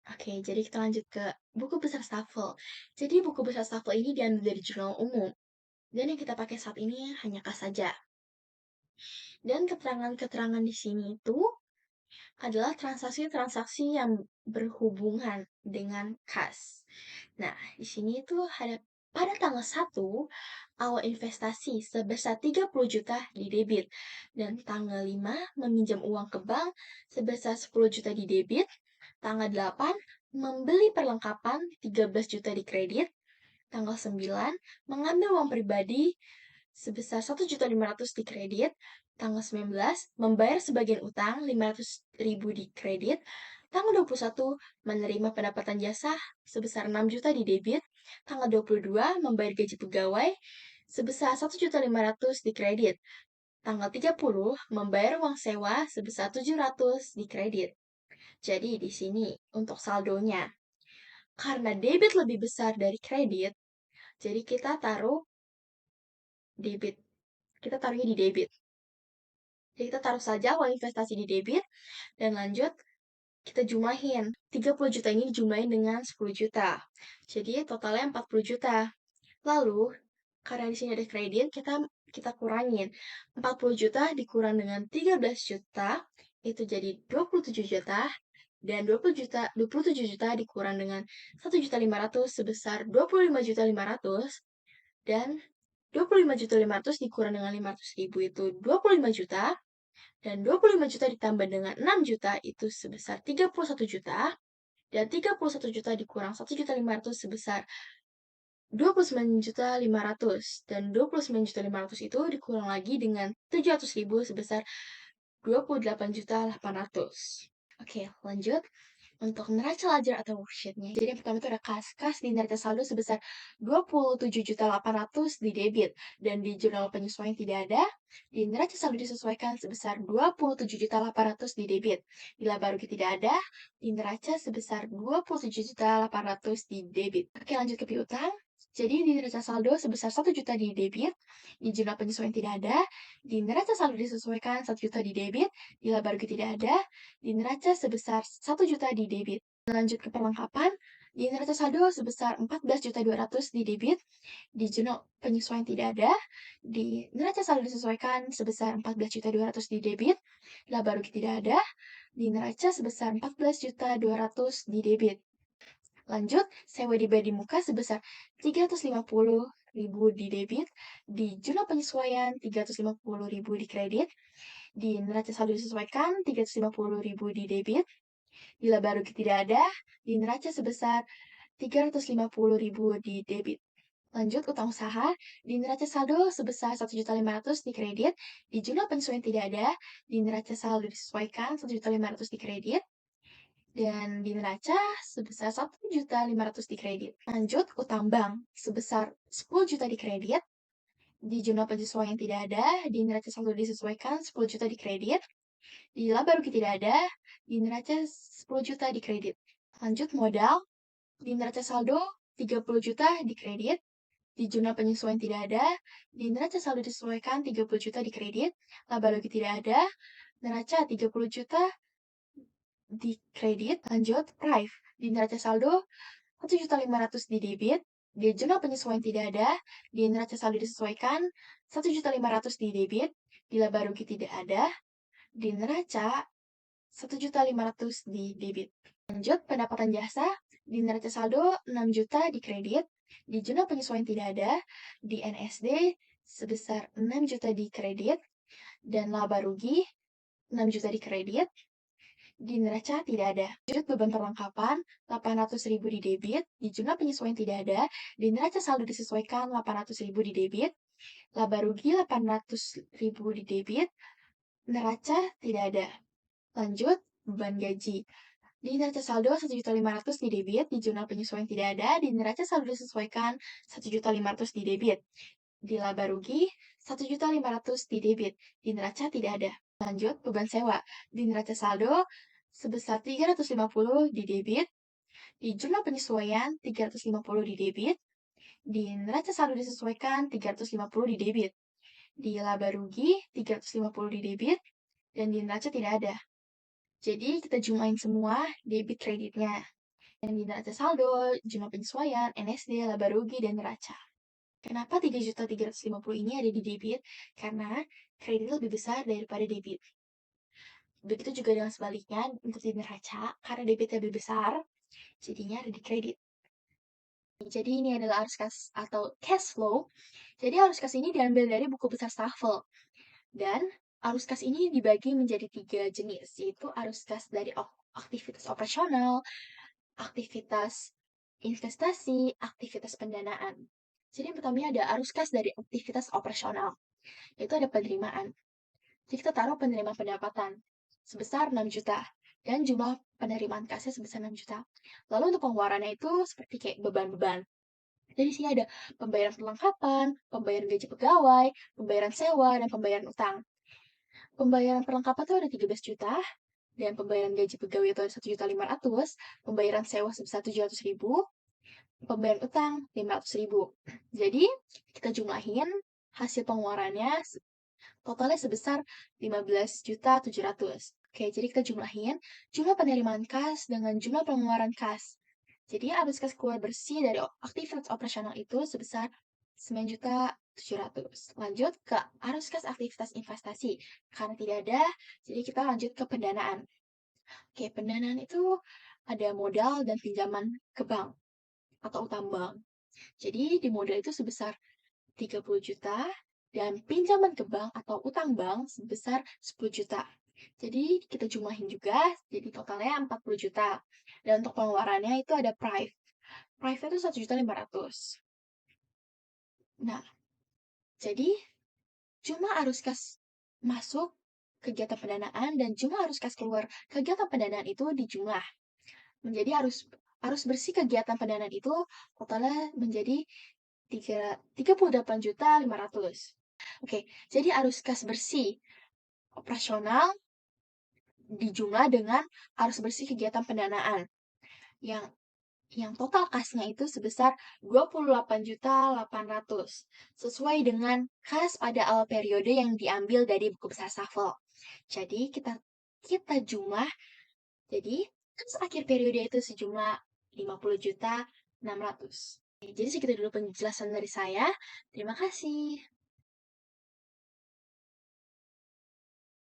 Oke, jadi kita lanjut ke buku besar Stafel. Jadi buku besar Stafel ini diambil dari jurnal umum, dan yang kita pakai saat ini hanya kas saja. Dan keterangan-keterangan di sini itu adalah transaksi-transaksi yang berhubungan dengan kas. Nah, di sini itu ada pada tanggal 1, awal investasi sebesar 30 juta di debit, dan tanggal 5 meminjam uang ke bank sebesar 10 juta di debit, tanggal 8 membeli perlengkapan 13 juta di kredit, tanggal 9 mengambil uang pribadi sebesar 1.500.000 di kredit, tanggal 19 membayar sebagian utang 500.000 di kredit, tanggal 21 menerima pendapatan jasa sebesar 6 juta di debit, tanggal 22 membayar gaji pegawai sebesar 1.500.000 di kredit, tanggal 30 membayar uang sewa sebesar 700 di kredit. Jadi di sini untuk saldonya, karena debit lebih besar dari kredit, jadi kita taruh debit. Kita taruhnya di debit. Jadi kita taruh saja uang investasi di debit dan lanjut kita jumlahin. 30 juta ini dijumlahin dengan 10 juta. Jadi totalnya 40 juta. Lalu karena di sini ada kredit, kita kurangin. 40 juta dikurang dengan 13 juta itu jadi 27 juta, dan 27 juta dikurang dengan 1.500.000 sebesar 25.500.000, dan 25.500.000 dikurang dengan 500.000 itu 25 juta, dan 25 juta ditambah dengan 6 juta itu sebesar 31 juta, dan 31 juta dikurang 1.500.000 sebesar 29.500.000, dan 29.500.000 itu dikurang lagi dengan 700.000 sebesar 28.800.000. Oke, lanjut. Untuk neraca ledger atau worksheet-nya. Jadi yang pertama itu ada kas. Kas di neraca saldo sebesar 27.800.000 di debit, dan di jurnal penyesuaian tidak ada. Di neraca saldo disesuaikan sebesar 27.800.000 di debit. Di laba rugi tidak ada. Di neraca sebesar 27.800.000 di debit. Oke, lanjut ke piutang. Jadi di neraca saldo sebesar 1 juta di debit, di jurnal penyesuaian tidak ada, di neraca saldo disesuaikan 1 juta di debit, di laba rugi tidak ada, di neraca sebesar 1 juta di debit. Lanjut ke perlengkapan, di neraca saldo sebesar 14.200.000 di debit, di jurnal penyesuaian tidak ada, di neraca saldo disesuaikan sebesar 14.200.000 di debit, laba rugi tidak ada, di neraca sebesar 14.200.000 di debit. Lanjut, sewa dibayar di muka sebesar 350.000 di debit, di jurnal penyesuaian 350.000 di kredit, di neraca saldo disesuaikan 350.000 di debit, di laba rugi tidak ada, di neraca sebesar 350.000 di debit. Lanjut, utang usaha, di neraca saldo sebesar 1.500.000 di kredit, di jurnal penyesuaian tidak ada, di neraca saldo disesuaikan 1.500.000 di kredit, dan di neraca sebesar 1.500.000 di kredit. Lanjut, utang bank sebesar 10 juta di kredit, di jurnal penyesuaian tidak ada, di neraca saldo disesuaikan 10 juta di kredit, di laba rugi tidak ada, di neraca 10 juta di kredit. Lanjut, modal, di neraca saldo 30 juta di kredit, di jurnal penyesuaian tidak ada, di neraca saldo disesuaikan 30 juta di kredit, laba rugi tidak ada, neraca 30 juta di kredit. Lanjut, prive, di neraca saldo 1.500.000 di debit, di jurnal penyesuaian tidak ada, di neraca saldo disesuaikan 1.500.000 di debit, di laba rugi tidak ada, di neraca 1.500.000 di debit. Lanjut, pendapatan jasa, di neraca saldo 6 juta di kredit, di jurnal penyesuaian tidak ada, di NSD sebesar 6 juta di kredit, dan laba rugi 6 juta di kredit, di neraca tidak ada. Lanjut, beban perlengkapan 800.000 di debit, di jurnal penyesuaian tidak ada, di neraca saldo disesuaikan 800.000 di debit, laba rugi 800.000 di debit, neraca tidak ada. Lanjut, beban gaji. Di neraca saldo 1.500.000 di debit, di jurnal penyesuaian tidak ada, di neraca saldo disesuaikan 1.500.000 di debit, di laba rugi 1.500.000 di debit, di neraca tidak ada. Lanjut, beban sewa. Di neraca saldo sebesar 350 di debit, di jurnal penyesuaian 350 di debit, di neraca saldo disesuaikan 350 di debit, di laba rugi 350 di debit, dan di neraca tidak ada. Jadi kita jumlahin semua debit kreditnya. Dan di neraca saldo, jumlah penyesuaian, NSD, laba rugi, dan neraca. Kenapa 3.350.000 ini ada di debit? Karena kredit lebih besar daripada debit. Begitu juga dengan sebaliknya untuk di neraca, karena debitnya lebih besar, jadinya ada di kredit. Jadi ini adalah arus kas atau cash flow. Jadi arus kas ini diambil dari buku besar Staffel. Dan arus kas ini dibagi menjadi 3 jenis, yaitu arus kas dari aktivitas operasional, aktivitas investasi, aktivitas pendanaan. Jadi yang pertama ada arus kas dari aktivitas operasional, yaitu ada penerimaan. Jadi kita taruh penerimaan pendapatan sebesar 6 juta dan jumlah penerimaan kasnya sebesar 6 juta. Lalu untuk pengeluarannya itu seperti kayak beban-beban. Jadi sini ada pembayaran perlengkapan, pembayaran gaji pegawai, pembayaran sewa, dan pembayaran utang. Pembayaran perlengkapan itu ada 13 juta, dan pembayaran gaji pegawai itu ada 1.500.000, pembayaran sewa sebesar 700.000, pembayaran utang 500.000. Jadi kita jumlahin hasil pengeluarannya totalnya sebesar 15.700.000. Oke, jadi kita jumlahin jumlah penerimaan kas dengan jumlah pengeluaran kas. Jadi arus kas keluar bersih dari aktivitas operasional itu sebesar 9.700.000. Lanjut ke arus kas aktivitas investasi. Karena tidak ada, jadi kita lanjut ke pendanaan. Oke, pendanaan itu ada modal dan pinjaman ke bank atau utang bank. Jadi di modal itu sebesar 30 juta dan pinjaman ke bank atau utang bank sebesar 10 juta. Jadi kita jumlahin juga, jadi totalnya 40 juta. Dan untuk pengeluarannya itu ada Prive. Prive itu 1.500.000. Nah, jadi jumlah arus kas masuk kegiatan pendanaan dan jumlah arus kas keluar kegiatan pendanaan itu dijumlah. Menjadi arus bersih kegiatan pendanaan itu totalnya menjadi 38.500.000. Oke, jadi arus kas bersih operasional dijumlah dengan arus bersih kegiatan pendanaan yang total kasnya itu sebesar 28.800.000 sesuai dengan kas pada awal periode yang diambil dari buku besar Staffel. Jadi kita jumlah, jadi kas akhir periode itu sejumlah 50.600.000. Jadi segitu dulu penjelasan dari saya. Terima kasih.